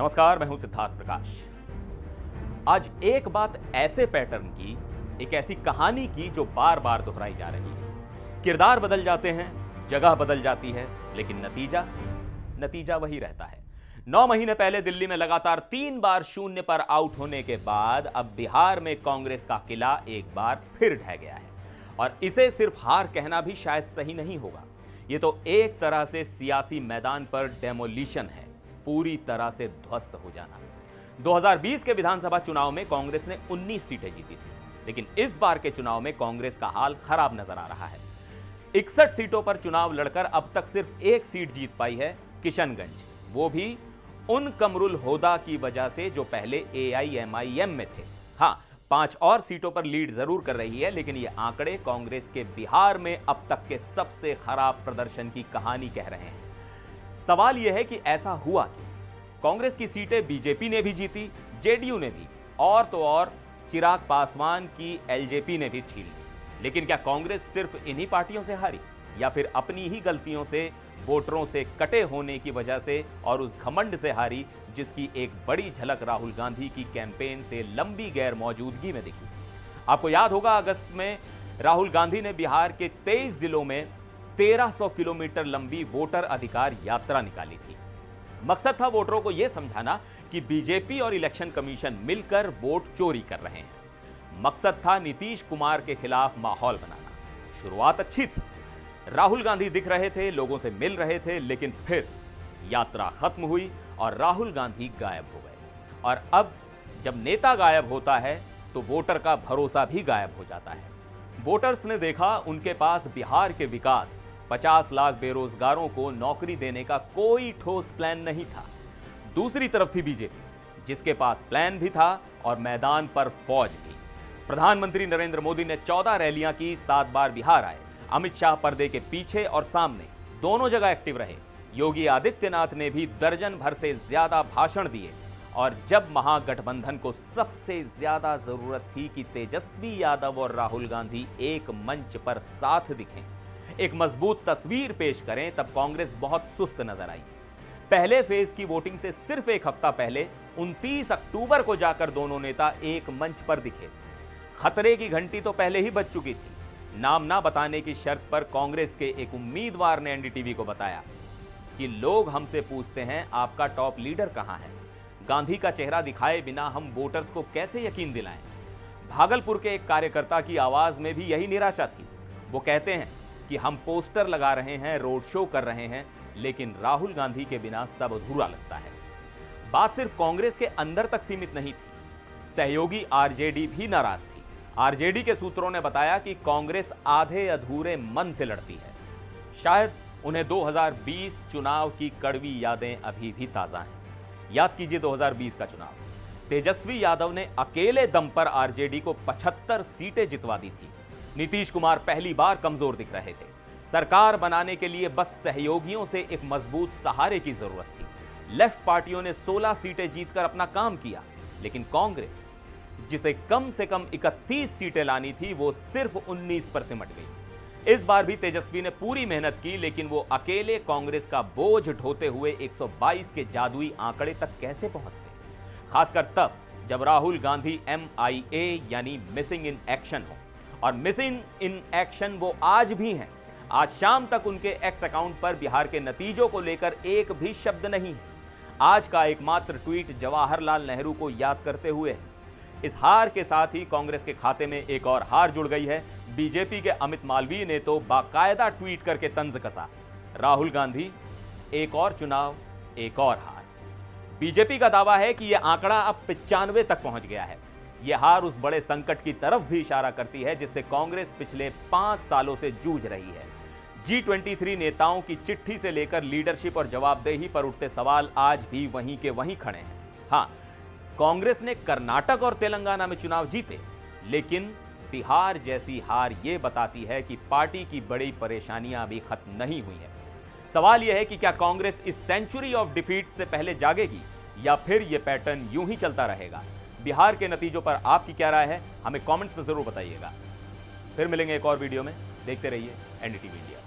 नमस्कार, मैं हूं सिद्धार्थ प्रकाश। आज एक बात ऐसे पैटर्न की, एक ऐसी कहानी की जो बार बार दोहराई जा रही है। किरदार बदल जाते हैं, जगह बदल जाती है, लेकिन नतीजा वही रहता है। 9 महीने पहले दिल्ली में लगातार 3 बार शून्य पर आउट होने के बाद अब बिहार में कांग्रेस का किला एक बार फिर ढह गया है। और इसे सिर्फ हार कहना भी शायद सही नहीं होगा। यह तो एक तरह से सियासी मैदान पर डेमोलिशन है, पूरी तरह से ध्वस्त हो जाना। 2020 के विधानसभा चुनाव में कांग्रेस ने 19 सीटें जीती थी, लेकिन इस बार के चुनाव में कांग्रेस का हाल खराब नजर आ रहा है। 61 सीटों पर चुनाव लड़कर अब तक सिर्फ एक सीट जीत पाई है, किशनगंज, वो भी उन कमरुल होदा की वजह से जो पहले AIMIM में थे। हां, 5 और सीटों पर लीड जरूर कर रही है, लेकिन ये आंकड़े कांग्रेस के बिहार में अब तक के सबसे खराब प्रदर्शन की कहानी कह रहे हैं। सवाल यह है कि ऐसा हुआ क्यों? कांग्रेस की सीटें बीजेपी ने भी जीती, जेडीयू ने भी, और तो और चिराग पासवान की एलजेपी ने भी छीन ली। लेकिन क्या कांग्रेस सिर्फ इन्हीं पार्टियों से हारी, या फिर अपनी ही गलतियों से, वोटरों से कटे होने की वजह से और उस घमंड से हारी जिसकी एक बड़ी झलक राहुल गांधी की कैंपेन से लंबी गैर मौजूदगी में दिखी? आपको याद होगा, अगस्त में राहुल गांधी ने बिहार के 23 जिलों में 1300 किलोमीटर लंबी वोटर अधिकार यात्रा निकाली थी। मकसद था वोटरों को यह समझाना कि बीजेपी और इलेक्शन कमीशन मिलकर वोट चोरी कर रहे हैं। मकसद था नीतीश कुमार के खिलाफ माहौल बनाना। शुरुआत अच्छी थी, राहुल गांधी दिख रहे थे, लोगों से मिल रहे थे, लेकिन फिर यात्रा खत्म हुई और राहुल गांधी गायब हो गए। और अब जब नेता गायब होता है तो वोटर का भरोसा भी गायब हो जाता है। वोटर्स ने देखा उनके पास बिहार के विकास, 50 लाख बेरोजगारों को नौकरी देने का कोई ठोस प्लान नहीं था। दूसरी तरफ थी बीजेपी, जिसके पास प्लान भी था और मैदान पर फौज भी। प्रधानमंत्री नरेंद्र मोदी ने 14 रैलियां की, 7 बार बिहार आए। अमित शाह पर्दे के पीछे और सामने दोनों जगह एक्टिव रहे। योगी आदित्यनाथ ने भी दर्जन भर से ज्यादा भाषण दिए। और जब महागठबंधन को सबसे ज्यादा जरूरत थी कि तेजस्वी यादव और राहुल गांधी एक मंच पर साथ दिखें, एक मजबूत तस्वीर पेश करें, तब कांग्रेस बहुत सुस्त नजर आई। पहले फेज की वोटिंग से सिर्फ एक हफ्ता पहले 29 अक्टूबर को जाकर दोनों नेता एक मंच पर दिखे। खतरे की घंटी तो पहले ही बज चुकी थी। नाम ना बताने की शर्त पर कांग्रेस के एक उम्मीदवार ने एनडीटीवी को बताया कि लोग हमसे पूछते हैं, आपका टॉप लीडर कहां है? गांधी का चेहरा दिखाए बिना हम वोटर्स को कैसे यकीन दिलाएं? भागलपुर के एक कार्यकर्ता की आवाज में भी यही निराशा थी। वो कहते हैं कि हम पोस्टर लगा रहे हैं, रोड शो कर रहे हैं, लेकिन राहुल गांधी के बिना सब अधूरा लगता है। बात सिर्फ कांग्रेस के अंदर तक सीमित नहीं थी, सहयोगी आरजेडी भी नाराज थी। आरजेडी के सूत्रों ने बताया कि कांग्रेस आधे अधूरे मन से लड़ती है। शायद उन्हें 2020 चुनाव की कड़वी यादें अभी भी ताजा हैं। याद कीजिए 2020 का चुनाव, तेजस्वी यादव ने अकेले दम पर आरजेडी को 75 सीटें जितवा दी थी। नीतीश कुमार पहली बार कमजोर दिख रहे थे। सरकार बनाने के लिए बस सहयोगियों से एक मजबूत सहारे की जरूरत थी। लेफ्ट पार्टियों ने 16 सीटें जीतकर अपना काम किया, लेकिन कांग्रेस, जिसे कम से कम 31 सीटें लानी थी, वो सिर्फ 19 पर सिमट गई। इस बार भी तेजस्वी ने पूरी मेहनत की, लेकिन वो अकेले कांग्रेस का बोझ ढोते हुए 122 के जादुई आंकड़े तक कैसे पहुंचते? खासकर तब जब राहुल गांधी MIA यानी मिसिंग इन एक्शन हो। और मिसिंग इन एक्शन वो आज भी हैं। आज शाम तक उनके एक्स अकाउंट पर बिहार के नतीजों को लेकर एक भी शब्द नहीं है। आज का एकमात्र ट्वीट जवाहरलाल नेहरू को याद करते हुए है। इस हार के साथ ही कांग्रेस के खाते में एक और हार जुड़ गई है। बीजेपी के अमित मालवीय ने तो बाकायदा ट्वीट करके तंज कसा, राहुल गांधी, एक और चुनाव, एक और हार। बीजेपी का दावा है कि यह आंकड़ा अब 95 तक पहुंच गया है। यह हार उस बड़े संकट की तरफ भी इशारा करती है जिससे कांग्रेस पिछले 5 सालों से जूझ रही है। G23 नेताओं की चिट्ठी से लेकर लीडरशिप और जवाबदेही पर उठते सवाल आज भी वहीं के वहीं खड़े हैं। हां, कांग्रेस ने कर्नाटक और तेलंगाना में चुनाव जीते, लेकिन बिहार जैसी हार यह बताती है कि पार्टी की बड़ी परेशानियां अभी खत्म नहीं हुई है। सवाल यह है कि क्या कांग्रेस इस सेंचुरी ऑफ डिफीट से पहले जागेगी, या फिर यह पैटर्न यूं ही चलता रहेगा? बिहार के नतीजों पर आपकी क्या राय है, हमें कमेंट्स में जरूर बताइएगा। फिर मिलेंगे एक और वीडियो में। देखते रहिए एनडीटीवी इंडिया।